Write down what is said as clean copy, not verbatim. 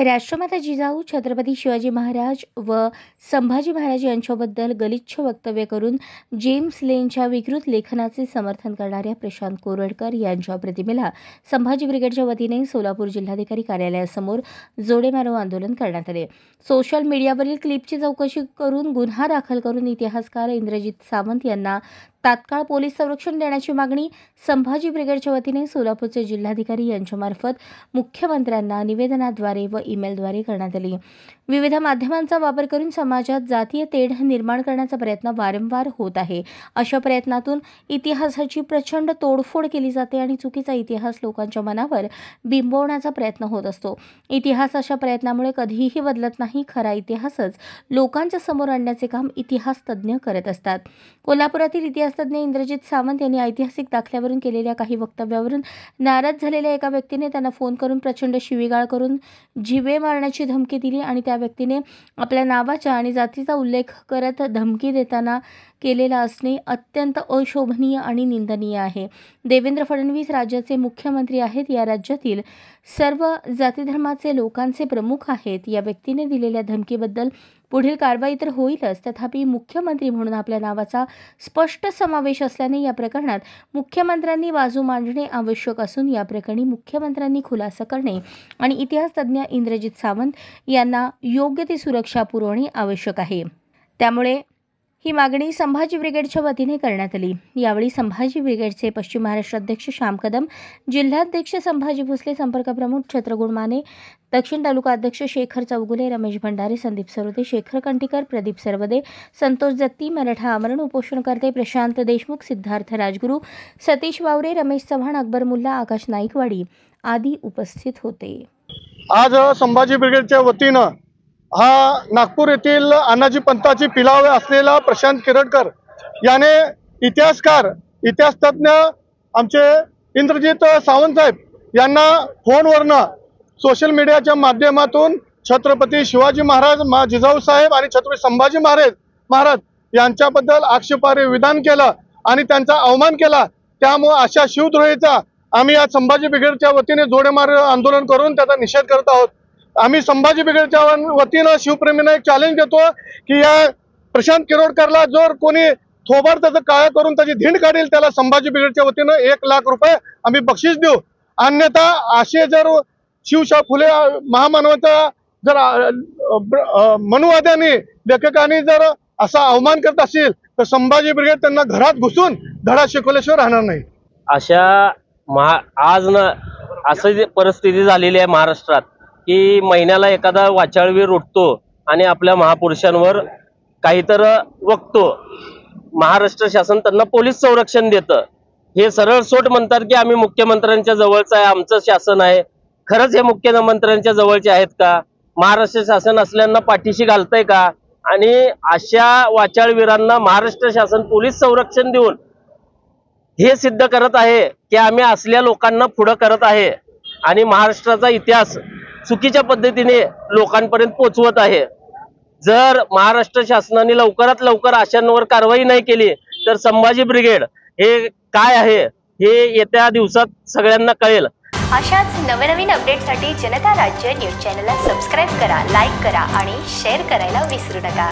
राष्ट्रमाता जिजाऊ छत्रपती शिवाजी महाराज व संभाजी महाराज यांच्याबद्दल गलिच्छ वक्तव्य करून जेम्स लेनच्या विकृत लेखनाचे समर्थन करणाऱ्या प्रशांत कोरडकर यांच्या प्रतिमेला संभाजी ब्रिगेडच्या वतीने सोलापूर जिल्हाधिकारी कार्यालयासमोर जोडेमारो आंदोलन करण्यात आले। सोशल मीडियावरील क्लिपची चौकशी करून गुन्हा दाखल करून इतिहासकार इंद्रजित सावंत यांना तात्काळ पोलीस संरक्षण देण्याची मागणी संभाजी ब्रिगेडच्या वतीने सोलापूरचे जिल्हाधिकारी यांच्यामार्फत मुख्यमंत्र्यांना निवेदनाद्वारे व ईमेलद्वारे करण्यात आली। विविध माध्यमांचा वापर करून समाजात जातीय तेढ निर्माण करण्याचा प्रयत्न वारंवार होत आहे। अशा प्रयत्नातून इतिहासाची प्रचंड तोडफोड केली जाते आणि चुकीचा इतिहास लोकांच्या मनावर बिंबवण्याचा प्रयत्न होत असतो। इतिहास अशा प्रयत्नामुळे कधीही बदलत नाही। खरा इतिहासच लोकांच्या समोर आणण्याचे काम इतिहास तज्ज्ञ करत असतात। कोल्हापुरातील इतिहासतज्ञ इंद्रजित सावंत यांनी ऐतिहासिक दाखल्यावरून केलेल्या काही वक्तव्यावरून नाराज झालेल्या एका व्यक्तीने त्यांना फोन करून प्रचंड शिवीगाळ करून जीवे मारण्याची धमकी दिली आणि त्या व्यक्तीने आपल्या नावाच्या आणि जातीचा उल्लेख करत धमकी देताना केलेला असणे अत्यंत अशोभनीय आणि निंदनीय आहे। देवेंद्र फडणवीस राज्याचे मुख्यमंत्री आहेत, या राज्यातील सर्व जाती धर्माचे लोकांचे प्रमुख आहेत। या व्यक्तीने दिलेल्या धमकीबद्दल पुढील कारवाई तर होईलच, तथापि मुख्यमंत्री म्हणून आपल्या नावाचा स्पष्ट समावेश असल्याने या प्रकरणात मुख्यमंत्र्यांनी बाजू मांडणे आवश्यक असून या प्रकरणी मुख्यमंत्र्यांनी खुलासा करणे आणि इतिहासतज्ञ इंद्रजित सावंत यांना योग्य ती सुरक्षा पुरवणे आवश्यक आहे। त्यामुळे ही मागणी संभाजी ब्रिगेडच्या वतीने करण्यात आली। यावेळी संभाजी ब्रिगेडचे पश्चिम महाराष्ट्र अध्यक्ष श्याम कदम, जिल्हाध्यक्ष संभाजी भोसले, संपर्क प्रमुख छत्रगुण माने, दक्षिण तालुका अध्यक्ष शेखर चौगुले, रमेश भंडारे, संदीप सरोदे, शेखर कंटीकर, प्रदीप सरवदे, संतोष जत्ती, मराठा आमरण उपोषणकर्ते प्रशांत देशमुख, सिद्धार्थ राजगुरू, सतीश वावरे, रमेश चव्हाण, अकबर मुल्ला, आकाश नाईकवाडी आदी उपस्थित होते। आज संभाजी ब्रिगेडच्या वतीनं हा नागपूर येथील अनाजी पंथाची पिलावे असलेला प्रशांत कोरडकर याने इतिहासकार इतिहासतज्ञ आमचे इंद्रजित सावंत साहेब यांना फोनवरनं सोशल मीडियाच्या माध्यमातून छत्रपती शिवाजी महाराज, जिजाऊ साहेब आणि छत्रपती संभाजी महाराज यांच्याबद्दल आक्षेपार्ह विधान केलं आणि त्यांचा अवमान केला। त्यामुळे अशा शिवद्रोहीचा आम्ही आज संभाजी ब्रिगेडच्या वतीने जोडेमार आंदोलन करून त्याचा निषेध करत आहोत। आम्ही संभाजी ब्रिगेडच्या वतीनं शिवप्रेमींना एक चॅलेंज देतो की या प्रशांत कोरडकरला जर कोणी थोबाड त्याचं काळं करून त्याची धिंड काढेल त्याला संभाजी ब्रिगेडच्या वतीनं 1 लाख रुपये आम्ही बक्षीस देऊ। अन्यथा असे जर शिवशाहू फुले महामानवाचा जर मनुवाद्यांनी लेखकांनी जर असा अवमान करत असेल तर संभाजी ब्रिगेड त्यांना घरात घुसून धडा शिकवल्याशिवाय राहणार नाही। आज असं परिस्थिती झालेली आहे महाराष्ट्रात की महिन्याला एखादा वाचाळवीर उठतो आणि आपल्या महापुरुषांवर काहीतरी वक्तो। महाराष्ट्र शासन त्यांना पोलीस संरक्षण देतं। हे सरळ सोट म्हणतात की आम्ही मुख्यमंत्र्यांच्या जवळचं आहे, आमचं शासन आहे। खरंच हे मुख्यमंत्र्यांच्या जवळचे आहेत का? महाराष्ट्र शासन असल्यांना पाठीशी घालतंय का? आणि अशा वाचाळवीरांना महाराष्ट्र शासन पोलीस संरक्षण देऊन हे सिद्ध करत आहे की आम्ही असल्या लोकांना पुढे करत आहे आणि महाराष्ट्राचा इतिहास चुकीच्या पद्धतीने लोकांपर्यंत पोहोचवत आहे। जर महाराष्ट्र शासनाने लवकरात लवकर अशांवर कारवाई नाही केली तर संभाजी ब्रिगेड हे काय आहे हे येत्या दिवसात सगळ्यांना कळेल। अशाच नवनवीन अपडेटसाठी जनता राज्य न्यूज चॅनलला सबस्क्राईब करा, लाईक करा आणि शेअर करायला विसरू नका।